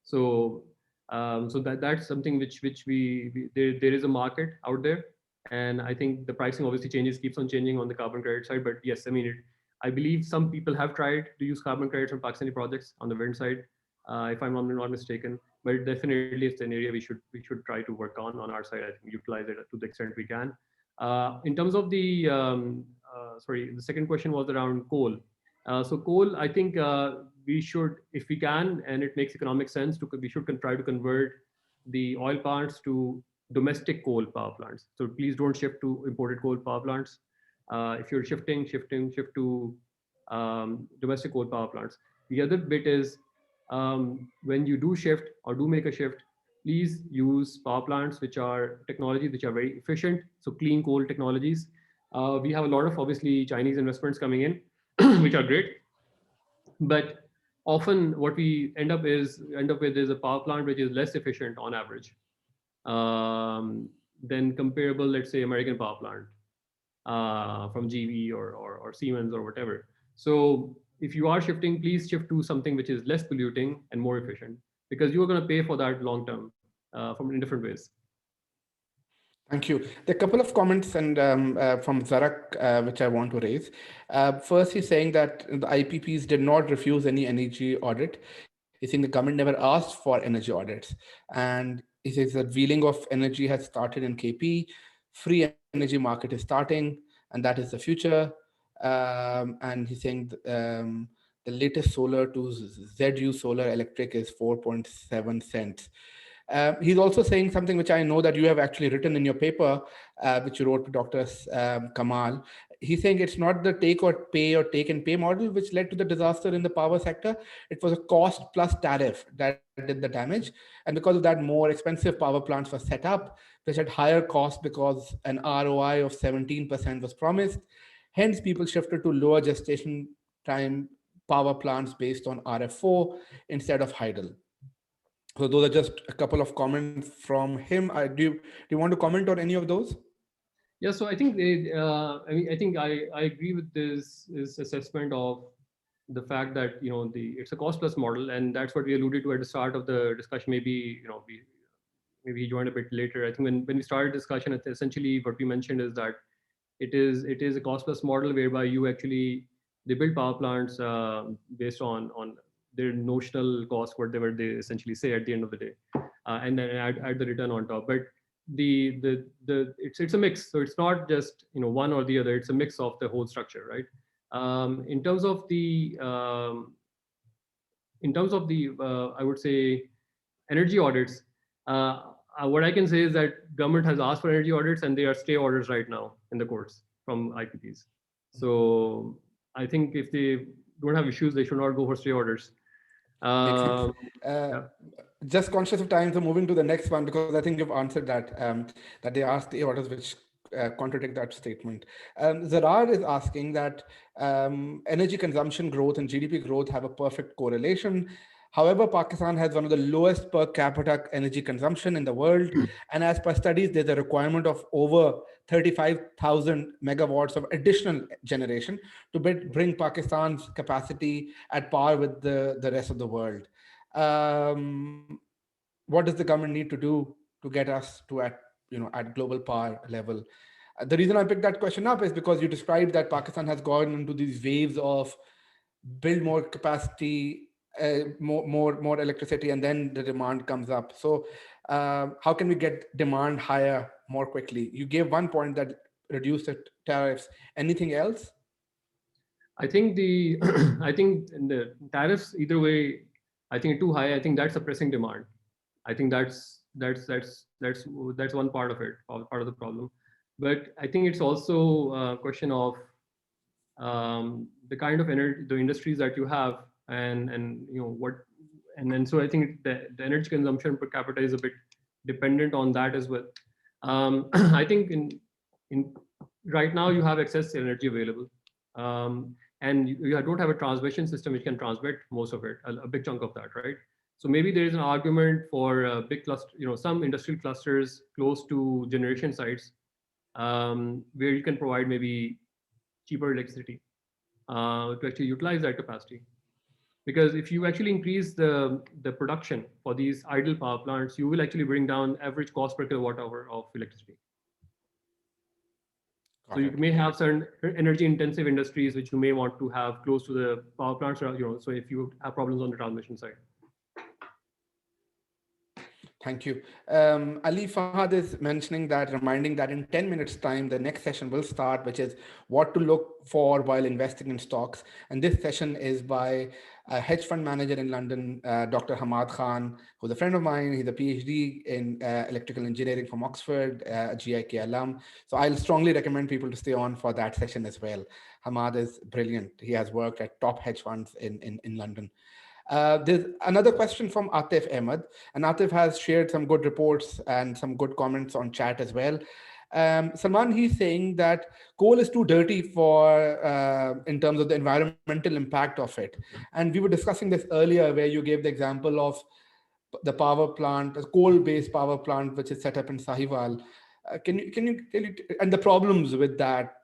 So that's something which there is a market out there, and I think the pricing obviously keeps on changing on the carbon credit side. But yes, I mean, I believe some people have tried to use carbon credits on Pakistani projects on the wind side, if I'm not mistaken. But definitely, it's an area we should try to work on our side. I think utilize it to the extent we can. In terms of the second question was around coal. So coal, I think we should, if we can, and it makes economic sense, we should try to convert the oil plants to domestic coal power plants. So please don't shift to imported coal power plants. If you're shift to domestic coal power plants. The other bit is, when you do shift or do make a shift, please use power plants which are technologies which are very efficient. So clean coal technologies. We have a lot of obviously Chinese investments coming in, which are great, but often what we end up with is a power plant which is less efficient on average than comparable, let's say, American power plant from GE or Siemens or whatever. So if you are shifting, please shift to something which is less polluting and more efficient, because you are going to pay for that long term from in different ways. Thank you. There are a couple of comments and from Zarak, which I want to raise. First, he's saying that the IPPs did not refuse any energy audit. He's saying the government never asked for energy audits. And he says that wheeling of energy has started in KP, free energy market is starting, and that is the future. And he's saying the latest solar to ZU Solar Electric is 4.7 cents. He's also saying something which I know that you have actually written in your paper, which you wrote to Dr. Kamal. He's saying it's not the take and pay model which led to the disaster in the power sector. It was a cost plus tariff that did the damage. And because of that, more expensive power plants were set up, which had higher costs because an ROI of 17% was promised. Hence, people shifted to lower gestation time power plants based on RFO instead of Heidel. So those are just a couple of comments from him. Do you want to comment on any of those? Yeah, so I think I think I agree with this assessment of the fact that it's a cost plus model, and that's what we alluded to at the start of the discussion. Maybe he joined a bit later. I think when we started discussion, essentially what we mentioned is that it is a cost plus model whereby they build power plants based on their notional cost, whatever they essentially say at the end of the day, and then add the return on top. But it's a mix, so it's not just one or the other. It's a mix of the whole structure, right? In terms of the I would say energy audits, what I can say is that government has asked for energy audits, and there are stay orders right now in the courts from IPPs. So I think if they don't have issues, they should not go for stay orders. Makes sense. Yeah. Just conscious of time, so moving to the next one, because I think you've answered that. That they asked the orders which contradict that statement. Zarar is asking that energy consumption growth and GDP growth have a perfect correlation. However, Pakistan has one of the lowest per capita energy consumption in the world. And as per studies, there's a requirement of over 35,000 megawatts of additional generation to bring Pakistan's capacity at par with the rest of the world. Um, what does the government need to do to get us to at global par level? The reason I picked that question up is because you described that Pakistan has gone into these waves of build more capacity, more electricity, and then the demand comes up. So how can we get demand higher more quickly? You gave one point that reduce the tariffs. Anything else? I think the I think the tariffs either way, I think too high. I think that's suppressing demand. I think that's one part of it, part of the problem. But I think it's also a question of the kind of energy, the industries that you have, and what, and then so I think the energy consumption per capita is a bit dependent on that as well. I think in right now you have excess energy available, and you don't have a transmission system which can transmit most of it, a big chunk of that, right? So maybe there is an argument for a big cluster, some industrial clusters close to generation sites, where you can provide maybe cheaper electricity to actually utilize that capacity. Because if you actually increase the production for these idle power plants, you will actually bring down average cost per kilowatt hour of electricity. So Got you it. may have certain energy intensive industries which you may want to have close to the power plants, so if you have problems on the transmission side. Thank you. Ali Fahad is mentioning that, reminding that in 10 minutes time, the next session will start, which is what to look for while investing in stocks. And this session is by a hedge fund manager in London, Dr. Hamad Khan, who's a friend of mine. He's a PhD in electrical engineering from Oxford, a GIK alum. So I'll strongly recommend people to stay on for that session as well. Hamad is brilliant. He has worked at top hedge funds in London. There's another question from Atif Ahmed, and Atif has shared some good reports and some good comments on chat as well. Salman, he's saying that coal is too dirty for in terms of the environmental impact of it. And we were discussing this earlier, where you gave the example of the power plant, a coal-based power plant, which is set up in Sahiwal. Can you and the problems with that?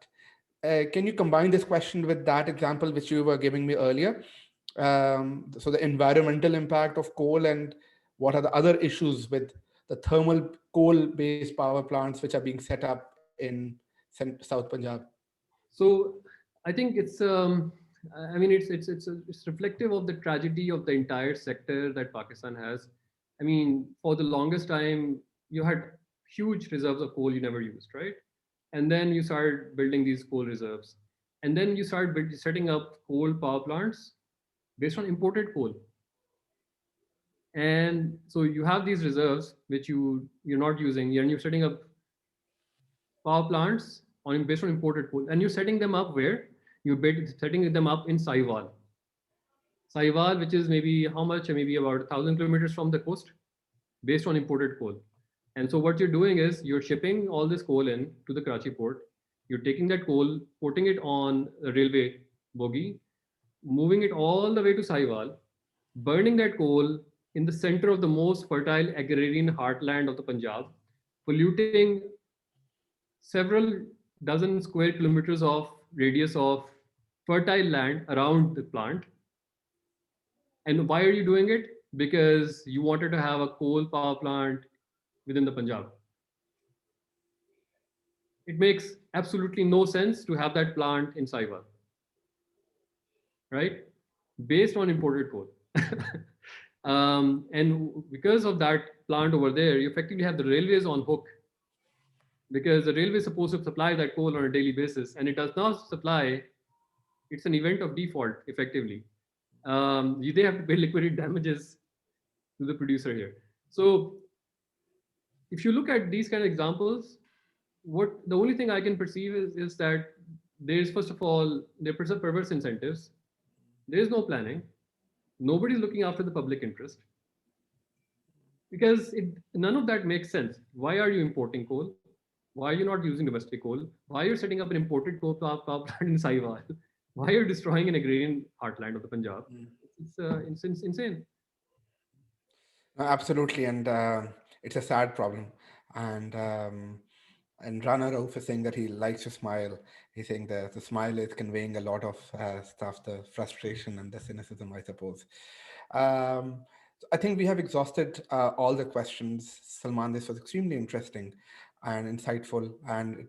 Can you combine this question with that example which you were giving me earlier? So the environmental impact of coal, and what are the other issues with the thermal coal-based power plants which are being set up in South Punjab? So I think I mean, it's reflective of the tragedy of the entire sector that Pakistan has. I mean, for the longest time, you had huge reserves of coal you never used, right? And then you started building these coal reserves, and then you started setting up coal power plants based on imported coal. And so you have these reserves which you're not using, and you're setting up power plants based on imported coal, and you're setting them up where setting them up in Sahiwal. Sahiwal, which is maybe how much? Maybe about 1,000 kilometers from the coast, based on imported coal. And so what you're doing is you're shipping all this coal in to the Karachi port. You're taking that coal, putting it on a railway bogie, moving it all the way to Sahiwal, burning that coal in the center of the most fertile agrarian heartland of the Punjab, polluting several dozen square kilometers of radius of fertile land around the plant. And why are you doing it? Because you wanted to have a coal power plant within the Punjab. It makes absolutely no sense to have that plant in Sahiwal, right? Based on imported coal. And because of that plant over there, you effectively have the railways on hook, because the railway is supposed to supply that coal on a daily basis, and it does not supply. It's an event of default, effectively. They have to pay liquidated damages to the producer here. So if you look at these kind of examples, what the only thing I can perceive is that there's, first of all, there's a perverse incentives. There is no planning. Nobody's looking after the public interest, because none of that makes sense. Why are you importing coal? Why are you not using domestic coal? Why are you setting up an imported coal power plant in Saiwal? Why are you destroying an agrarian heartland of the Punjab? It's insane. No, absolutely, and it's a sad problem. And Rana Rauf is saying that he likes to smile. He's saying the smile is conveying a lot of stuff, the frustration and the cynicism, I suppose. So I think we have exhausted all the questions. Salman, this was extremely interesting and insightful, and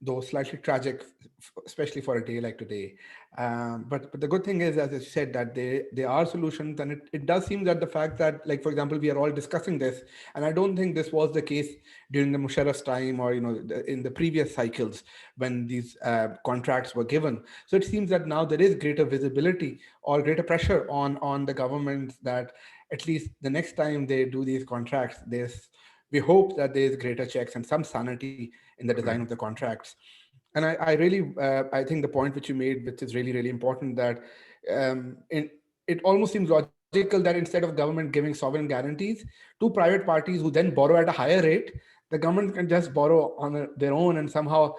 though slightly tragic, especially for a day like today. But the good thing is, as I said, that there are solutions, and it does seem that the fact that, like, for example, we are all discussing this, and I don't think this was the case during the Musharraf's time, or in the previous cycles when these contracts were given. So it seems that now there is greater visibility or greater pressure on the government, that at least the next time they do these contracts, we hope that there is greater checks and some sanity in the design of the contracts. And I really, I think the point which you made, which is really, really important, that it almost seems logical that instead of government giving sovereign guarantees to private parties who then borrow at a higher rate, the government can just borrow on their own and somehow,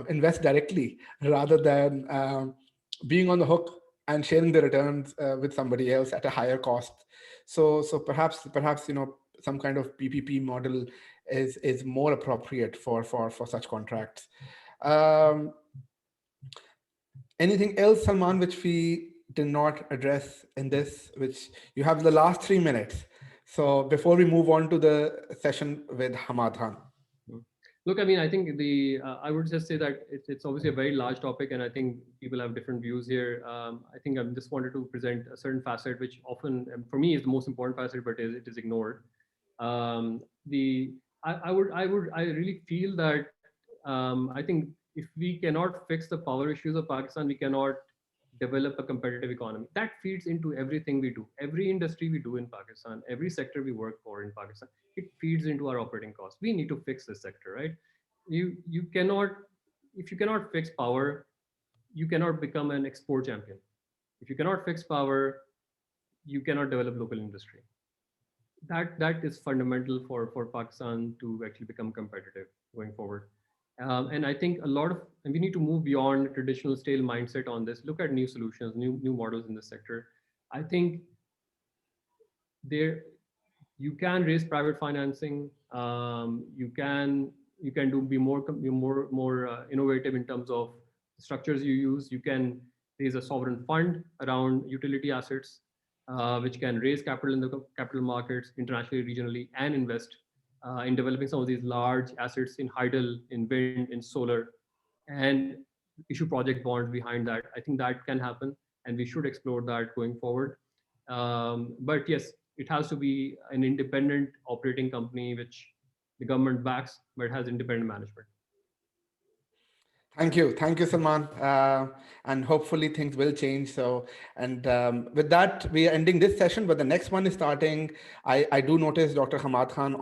invest directly, rather than being on the hook and sharing the returns with somebody else at a higher cost. So perhaps some kind of PPP model is more appropriate for such contracts. Um, Anything else, Salman, which we did not address in this? Which you have the last 3 minutes. So before we move on to the session with Hamad Khan. Look, I mean, I think I would just say that it's obviously a very large topic, and I think people have different views here. I think I just wanted to present a certain facet, which often, for me, is the most important facet, but it is ignored. The I really feel that I think if we cannot fix the power issues of Pakistan, we cannot develop a competitive economy. That feeds into everything we do, every industry we do in Pakistan, every sector we work for in Pakistan. It feeds into our operating costs. We need to fix this sector, right? You cannot, if you cannot fix power, you cannot become an export champion. If you cannot fix power, you cannot develop local industry. That is fundamental for Pakistan to actually become competitive going forward. And I think and we need to move beyond traditional stale mindset on this. Look at new solutions, new models in this sector. I think there you can raise private financing. You can be more innovative in terms of structures you use. You can raise a sovereign fund around utility assets, which can raise capital in the capital markets internationally, regionally, and invest in developing some of these large assets in hydel, in wind, in solar, and issue project bonds behind that. I think that can happen, and we should explore that going forward. But yes, it has to be an independent operating company which the government backs, but has independent management. Thank you, Salman, and hopefully things will change. So, and with that, we are ending this session, but the next one is starting. I do notice Dr. Hamad Khan on